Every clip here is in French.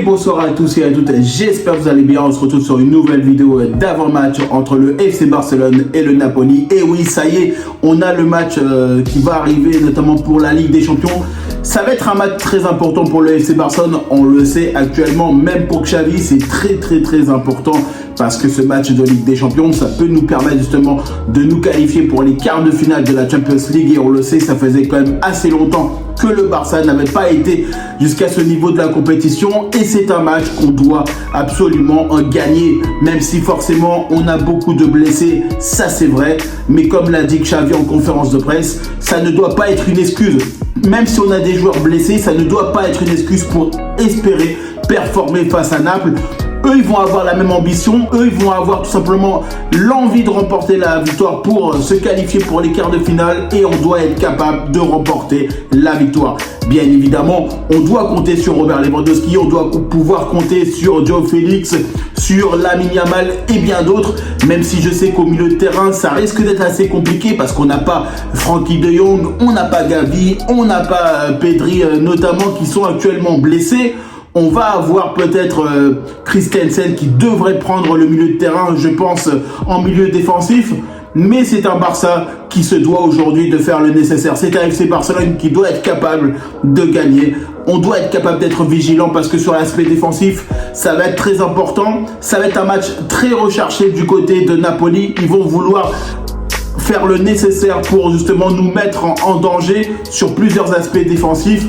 bonsoir à tous et à toutes, j'espère que vous allez bien. On se retrouve sur une nouvelle vidéo d'avant-match entre le FC Barcelone et le Napoli. Et oui, ça y est, on a le match qui va arriver, notamment pour la Ligue des Champions. Ça va être un match très important pour le FC Barcelone, on le sait actuellement, même pour Xavi, c'est très important parce que ce match de Ligue des Champions, ça peut nous permettre justement de nous qualifier pour les quarts de finale de la Champions League. Et on le sait, ça faisait quand même assez longtemps que le Barça n'avait pas été jusqu'à ce niveau de la compétition. Et c'est un match qu'on doit absolument gagner, même si forcément on a beaucoup de blessés, ça c'est vrai. Mais comme l'a dit Xavi en conférence de presse, ça ne doit pas être une excuse. Même si on a des joueurs blessés, ça ne doit pas être une excuse pour espérer performer face à Naples. Eux, ils vont avoir la même ambition. Eux, ils vont avoir tout simplement l'envie de remporter la victoire pour se qualifier pour les quarts de finale. Et on doit être capable de remporter la victoire. Bien évidemment, on doit compter sur Robert Lewandowski. On doit pouvoir compter sur João Félix, sur Lamine Yamal et bien d'autres. Même si je sais qu'au milieu de terrain, ça risque d'être assez compliqué parce qu'on n'a pas Frenkie de Jong, on n'a pas Gavi, on n'a pas Pedri notamment qui sont actuellement blessés. On va avoir peut-être Christensen qui devrait prendre le milieu de terrain, je pense, en milieu défensif. Mais c'est un Barça qui se doit aujourd'hui de faire le nécessaire. C'est un FC Barcelone qui doit être capable de gagner. On doit être capable d'être vigilant parce que sur l'aspect défensif, ça va être très important. Ça va être un match très recherché du côté de Napoli. Ils vont vouloir faire le nécessaire pour justement nous mettre en danger sur plusieurs aspects défensifs.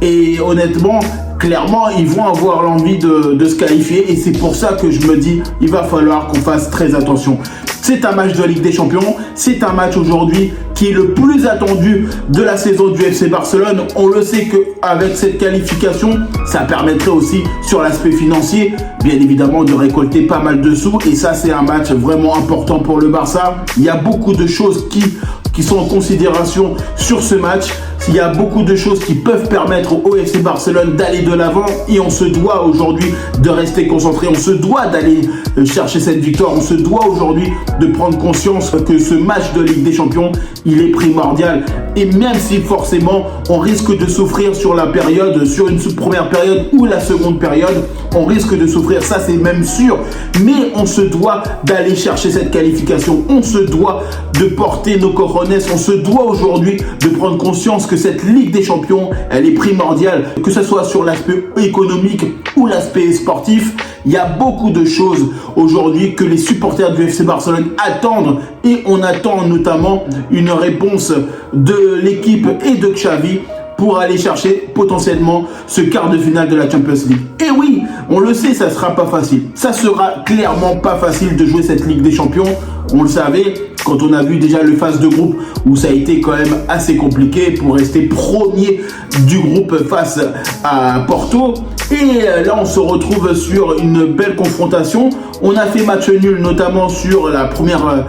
Et honnêtement, clairement, ils vont avoir l'envie de se qualifier. Et c'est pour ça que je me dis, il va falloir qu'on fasse très attention. C'est un match de Ligue des Champions. C'est un match aujourd'hui qui est le plus attendu de la saison du FC Barcelone. On le sait qu'avec cette qualification, ça permettrait aussi sur l'aspect financier, bien évidemment, de récolter pas mal de sous. Et ça, c'est un match vraiment important pour le Barça. Il y a beaucoup de choses qui sont en considération sur ce match. Il y a beaucoup de choses qui peuvent permettre au FC Barcelone d'aller de l'avant et on se doit aujourd'hui de rester concentré. On se doit d'aller chercher cette victoire. On se doit aujourd'hui de prendre conscience que ce match de Ligue des Champions, il est primordial. Et même si forcément on risque de souffrir sur la période, sur une première période ou la seconde période, on risque de souffrir, ça c'est même sûr. Mais on se doit d'aller chercher cette qualification. On se doit de porter nos cojones. On se doit aujourd'hui de prendre conscience que cette Ligue des Champions, elle est primordiale, que ce soit sur l'aspect économique ou l'aspect sportif. Il y a beaucoup de choses aujourd'hui que les supporters du FC Barcelone attendent et on attend notamment une réponse de l'équipe et de Xavi pour aller chercher potentiellement ce quart de finale de la Champions League. Et oui, on le sait, ça sera pas facile. Ça sera clairement pas facile de jouer cette Ligue des Champions. On le savait quand on a vu déjà le phase de groupe où ça a été quand même assez compliqué pour rester premier du groupe face à Porto. Et là, on se retrouve sur une belle confrontation. On a fait match nul, notamment sur la première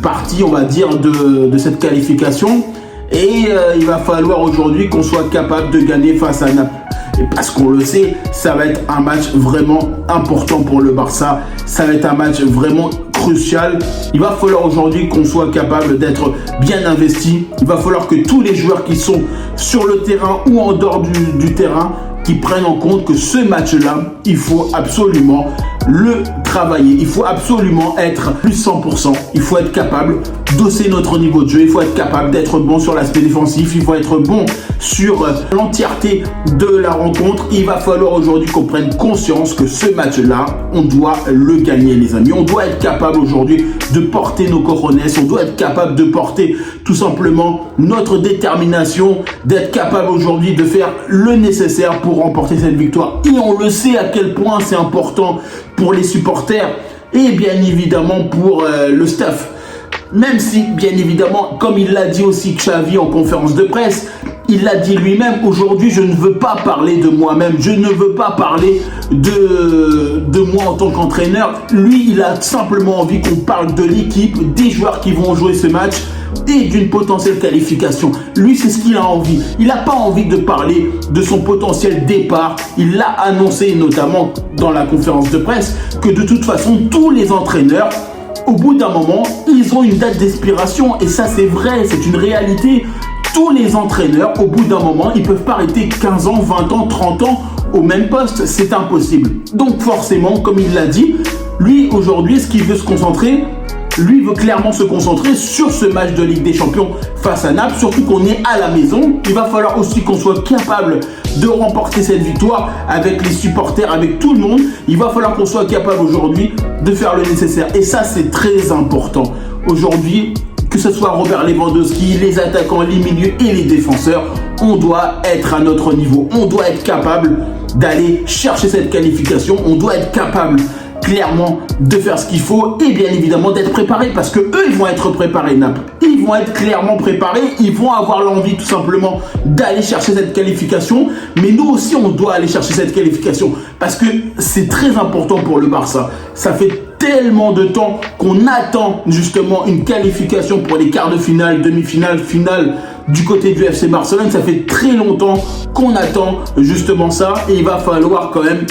partie, on va dire, de cette qualification. Et il va falloir aujourd'hui qu'on soit capable de gagner face à Naples. Et parce qu'on le sait, ça va être un match vraiment important pour le Barça. Ça va être un match vraiment crucial. Il va falloir aujourd'hui qu'on soit capable d'être bien investi. Il va falloir que tous les joueurs qui sont sur le terrain ou en dehors du terrain, qui prennent en compte que ce match-là, il faut absolument le travailler. Il faut absolument être plus 100%. Il faut être capable d'hausser notre niveau de jeu. Il faut être capable d'être bon sur l'aspect défensif. Il faut être bon sur l'entièreté de la rencontre. Il va falloir aujourd'hui qu'on prenne conscience que ce match-là, on doit le gagner, les amis. On doit être capable aujourd'hui de porter nos cojones. On doit être capable de porter tout simplement notre détermination, d'être capable aujourd'hui de faire le nécessaire pour remporter cette victoire. Et on le sait à quel point c'est important pour les supporters et bien évidemment pour le staff. Même si, bien évidemment, comme il l'a dit aussi Xavi en conférence de presse, il l'a dit lui-même, aujourd'hui je ne veux pas parler de moi-même, je ne veux pas parler de moi en tant qu'entraîneur. Lui, il a simplement envie qu'on parle de l'équipe, des joueurs qui vont jouer ce match et d'une potentielle qualification. Lui, c'est ce qu'il a envie. Il n'a pas envie de parler de son potentiel départ. Il l'a annoncé notamment dans la conférence de presse que de toute façon, tous les entraîneurs, au bout d'un moment, ils ont une date d'expiration. Et ça, c'est vrai, c'est une réalité. tous les entraîneurs, au bout d'un moment, ils peuvent pas rester 15 ans, 20 ans, 30 ans au même poste. C'est impossible. Donc forcément, comme il l'a dit, lui, aujourd'hui, ce qu'il veut se concentrer, lui veut clairement se concentrer sur ce match de Ligue des Champions face à Naples, surtout qu'on est à la maison. Il va falloir aussi qu'on soit capable de remporter cette victoire avec les supporters, avec tout le monde. Il va falloir qu'on soit capable aujourd'hui de faire le nécessaire. Et ça, c'est très important. Aujourd'hui, que ce soit Robert Lewandowski, les attaquants, les milieux et les défenseurs, on doit être à notre niveau. On doit être capable d'aller chercher cette qualification. On doit être capable clairement de faire ce qu'il faut et bien évidemment d'être préparé, parce que eux ils vont être préparés, Naples, ils vont être clairement préparés, ils vont avoir l'envie tout simplement d'aller chercher cette qualification, mais nous aussi on doit aller chercher cette qualification parce que c'est très important pour le Barça. Ça fait tellement de temps qu'on attend justement une qualification pour les quarts de finale, demi-finale, finale du côté du FC Barcelone. Ça fait très longtemps qu'on attend justement ça et il va falloir quand même.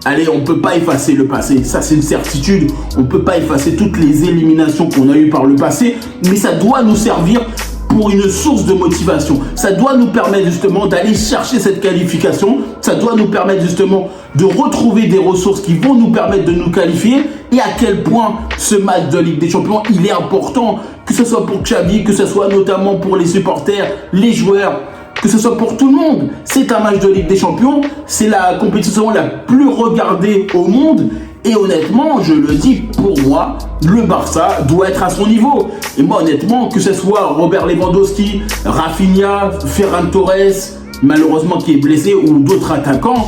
Allez, on ne peut pas effacer le passé, ça c'est une certitude. On ne peut pas effacer toutes les éliminations qu'on a eues par le passé, mais ça doit nous servir pour une source de motivation. Ça doit nous permettre justement d'aller chercher cette qualification. Ça doit nous permettre justement de retrouver des ressources qui vont nous permettre de nous qualifier. Et à quel point ce match de Ligue des Champions, il est important, que ce soit pour Xavi, que ce soit notamment pour les supporters, les joueurs, que ce soit pour tout le monde. C'est un match de Ligue des Champions, c'est la compétition la plus regardée au monde. Et honnêtement, je le dis, pour moi, le Barça doit être à son niveau. Et moi, honnêtement, que ce soit Robert Lewandowski, Rafinha, Ferran Torres, malheureusement qui est blessé, ou d'autres attaquants,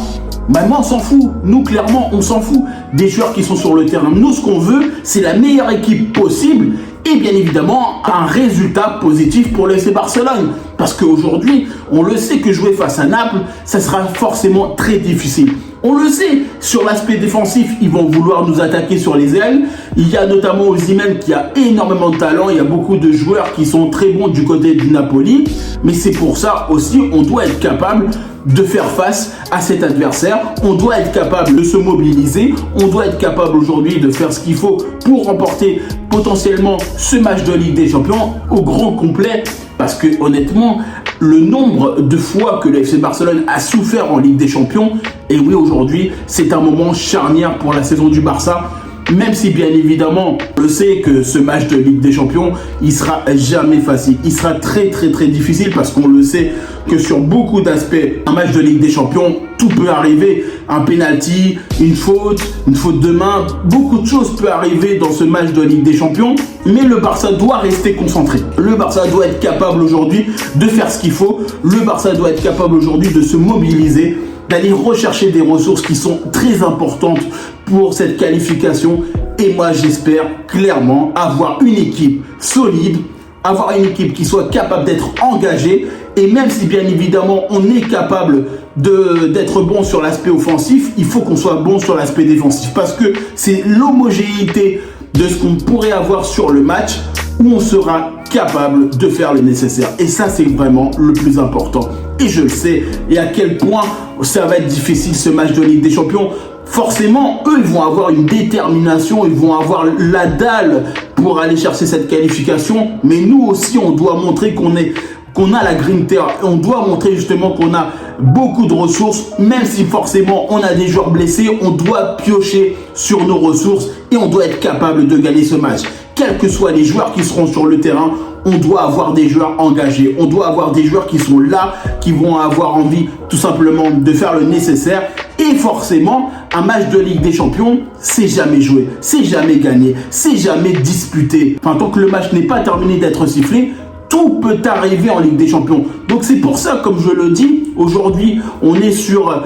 bah moi on s'en fout. Nous clairement on s'en fout des joueurs qui sont sur le terrain. Nous ce qu'on veut c'est la meilleure équipe possible et bien évidemment un résultat positif pour le FC Barcelone. Parce qu'aujourd'hui on le sait que jouer face à Naples ça sera forcément très difficile. On le sait, sur l'aspect défensif, ils vont vouloir nous attaquer sur les ailes. Il y a notamment Osimhen qui a énormément de talent. Il y a beaucoup de joueurs qui sont très bons du côté du Napoli. Mais c'est pour ça aussi, on doit être capable de faire face à cet adversaire. On doit être capable de se mobiliser. On doit être capable aujourd'hui de faire ce qu'il faut pour remporter potentiellement ce match de Ligue des Champions au grand complet. Parce que honnêtement, le nombre de fois que le FC Barcelone a souffert en Ligue des Champions, et oui aujourd'hui, c'est un moment charnière pour la saison du Barça. Même si bien évidemment, on le sait que ce match de Ligue des Champions, il sera jamais facile. Il sera très difficile parce qu'on le sait que sur beaucoup d'aspects, un match de Ligue des Champions, tout peut arriver. Un penalty, une faute de main, beaucoup de choses peuvent arriver dans ce match de Ligue des Champions. Mais le Barça doit rester concentré. Le Barça doit être capable aujourd'hui de faire ce qu'il faut. Le Barça doit être capable aujourd'hui de se mobiliser, d'aller rechercher des ressources qui sont très importantes pour cette qualification. Et moi, j'espère clairement avoir une équipe solide, avoir une équipe qui soit capable d'être engagée. Et même si bien évidemment, on est capable d'être bon sur l'aspect offensif, il faut qu'on soit bon sur l'aspect défensif. Parce que c'est l'homogénéité de ce qu'on pourrait avoir sur le match où on sera capable de faire le nécessaire. Et ça, c'est vraiment le plus important. Et je le sais, et à quel point ça va être difficile ce match de Ligue des Champions. Forcément, eux, ils vont avoir une détermination, ils vont avoir la dalle pour aller chercher cette qualification. Mais nous aussi, on doit montrer qu'on a la grinta. On doit montrer justement qu'on a beaucoup de ressources, même si forcément on a des joueurs blessés. On doit piocher sur nos ressources et on doit être capable de gagner ce match. Quels que soient les joueurs qui seront sur le terrain, on doit avoir des joueurs engagés. On doit avoir des joueurs qui sont là, qui vont avoir envie tout simplement de faire le nécessaire. Et forcément, un match de Ligue des Champions, c'est jamais joué, c'est jamais gagné, c'est jamais disputé. Enfin, tant que le match n'est pas terminé d'être sifflé, tout peut arriver en Ligue des Champions. Donc c'est pour ça, comme je le dis, aujourd'hui, on est sur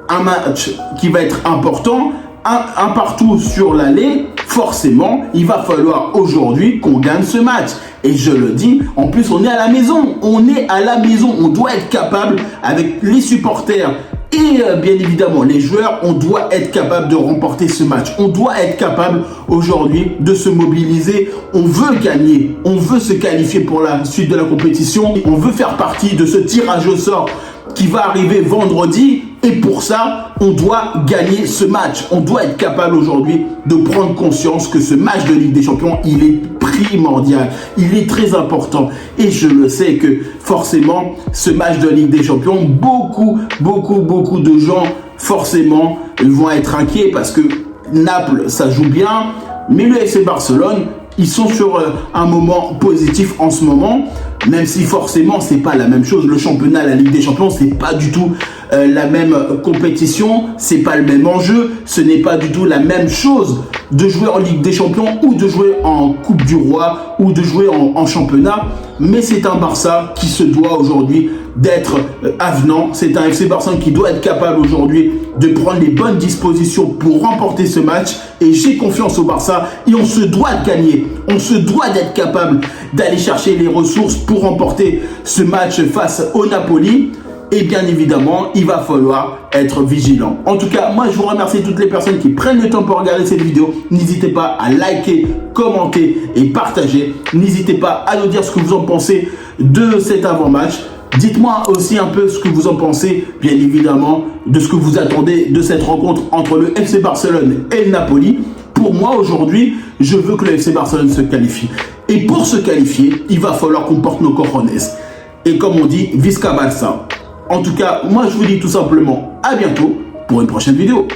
un match qui va être important, un partout sur l'aller. Forcément, il va falloir aujourd'hui qu'on gagne ce match. Et je le dis, en plus, on est à la maison. On est à la maison. On doit être capable, avec les supporters et bien évidemment les joueurs, on doit être capable de remporter ce match. On doit être capable aujourd'hui de se mobiliser. On veut gagner. On veut se qualifier pour la suite de la compétition. On veut faire partie de ce tirage au sort qui va arriver vendredi. Et pour ça, on doit gagner ce match. On doit être capable aujourd'hui de prendre conscience que ce match de Ligue des Champions, il est primordial. Il est très important. Et je le sais que forcément, ce match de Ligue des Champions, beaucoup de gens, forcément, vont être inquiets parce que Naples, ça joue bien. Mais le FC Barcelone, ils sont sur un moment positif en ce moment, même si forcément c'est pas la même chose. Le championnat, la Ligue des Champions, c'est pas du tout la même compétition, c'est pas le même enjeu, ce n'est pas du tout la même chose de jouer en Ligue des Champions ou de jouer en Coupe du Roi ou de jouer en championnat. Mais c'est un Barça qui se doit aujourd'hui d'être avenant. C'est un FC Barcelone qui doit être capable aujourd'hui de prendre les bonnes dispositions pour remporter ce match. Et j'ai confiance au Barça et on se doit de gagner. On se doit d'être capable d'aller chercher les ressources pour remporter ce match face au Napoli. Et bien évidemment, il va falloir être vigilant. En tout cas, moi, je vous remercie toutes les personnes qui prennent le temps pour regarder cette vidéo. N'hésitez pas à liker, commenter et partager. N'hésitez pas à nous dire ce que vous en pensez de cet avant-match. Dites-moi aussi un peu ce que vous en pensez, bien évidemment, de ce que vous attendez de cette rencontre entre le FC Barcelone et le Napoli. Pour moi, aujourd'hui, je veux que le FC Barcelone se qualifie. Et pour se qualifier, il va falloir qu'on porte nos cojones. Et comme on dit, Visca Barça. En tout cas, moi je vous dis tout simplement à bientôt pour une prochaine vidéo.